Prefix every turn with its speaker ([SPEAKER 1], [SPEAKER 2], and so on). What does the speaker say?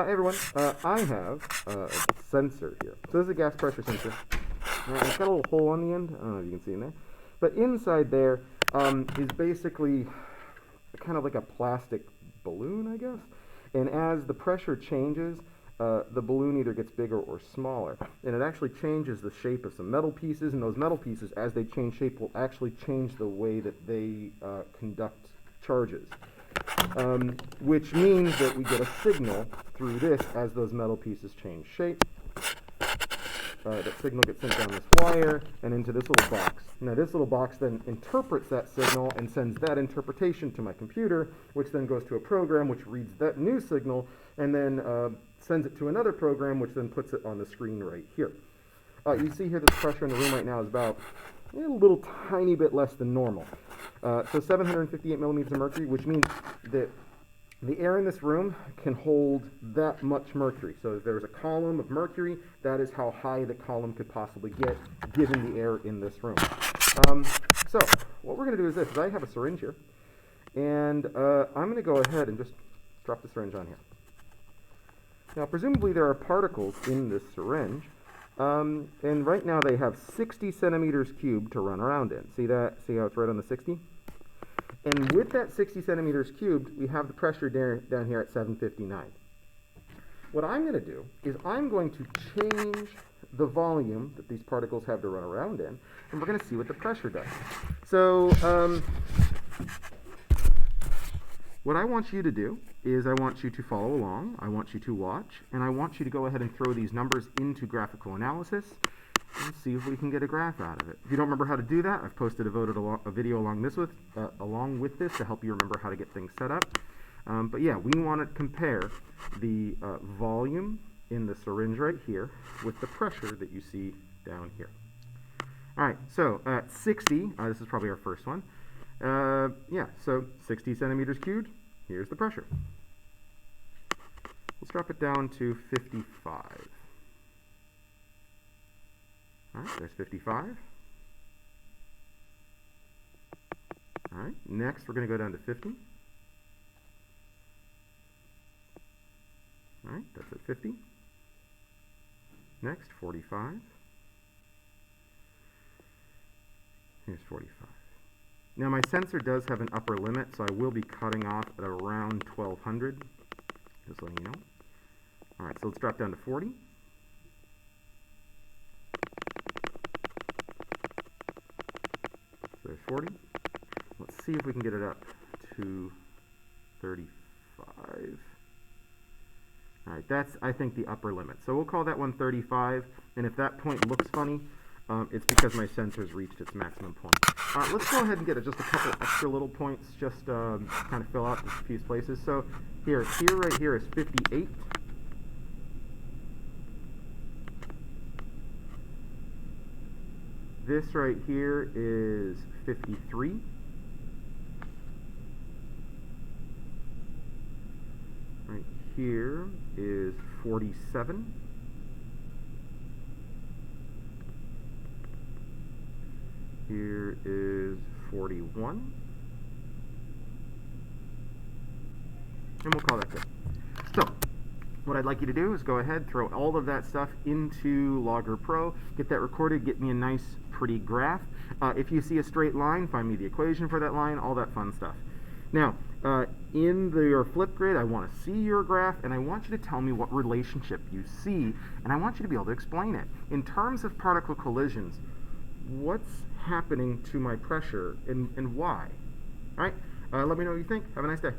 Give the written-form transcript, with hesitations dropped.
[SPEAKER 1] Hey everyone, I have a sensor here. So this is a gas pressure sensor. It's got a little hole on the end. I don't know if you can see in there. But inside there is basically kind of like a plastic balloon, I guess. And as the pressure changes, the balloon either gets bigger or smaller. And it actually changes the shape of some metal pieces. And those metal pieces, as they change shape, will actually change the way that they conduct charges. Which means that we get a signal through this as those metal pieces change shape. That signal gets sent down this wire and into this little box. Now this little box then interprets that signal and sends that interpretation to my computer, which then goes to a program which reads that new signal and then sends it to another program which then puts it on the screen right here. You see here that the pressure in the room right now is about a little tiny bit less than normal. So 758 millimeters of mercury, which means that the air in this room can hold that much mercury. So if there's a column of mercury, that is how high the column could possibly get given the air in this room. So what we're going to do is this. I have a syringe here, and I'm going to go ahead and just drop the syringe on here. Now presumably there are particles in this syringe, and right now they have 60 centimeters cubed to run around in. See that? See how it's right on the 60? And with that 60 centimeters cubed, we have the pressure down here at 759. What I'm going to do is I'm going to change the volume that these particles have to run around in, and we're going to see what the pressure does. So what I want you to do is I want you to follow along, I want you to watch, and I want you to go ahead and throw these numbers into graphical analysis and see if we can get a graph out of it. If you don't remember how to do that, I've posted a video along with this to help you remember how to get things set up. But yeah, we want to compare the volume in the syringe right here with the pressure that you see down here. Alright, so at 60, this is probably our first one. So 60 centimeters cubed, here's the pressure. Let's drop it down to 55. Alright, there's 55. Alright, next we're going to go down to 50. Alright, that's at 50. Next, 45. Here's 45. Now my sensor does have an upper limit, so I will be cutting off at around 1200. Just letting you know. Alright, so let's drop down to 40. So there's 40. Let's see if we can get it up to 35. Alright, that's, I think, the upper limit. So we'll call that one 35, and if that point looks funny, it's because my sensor's reached its maximum point. Let's go ahead and get just a couple extra little points, just kind of fill out a few places. So right here is 58. This right here is 53. Right here is 47. Here is 41. And we'll call that good. So, what I'd like you to do is go ahead, throw all of that stuff into Logger Pro, get that recorded, get me a nice, pretty graph. If you see a straight line, find me the equation for that line, all that fun stuff. Now, in your Flipgrid, I want to see your graph, and I want you to tell me what relationship you see, and I want you to be able to explain it. In terms of particle collisions, what's happening to my pressure and why? All right, let me know what you think. Have a nice day.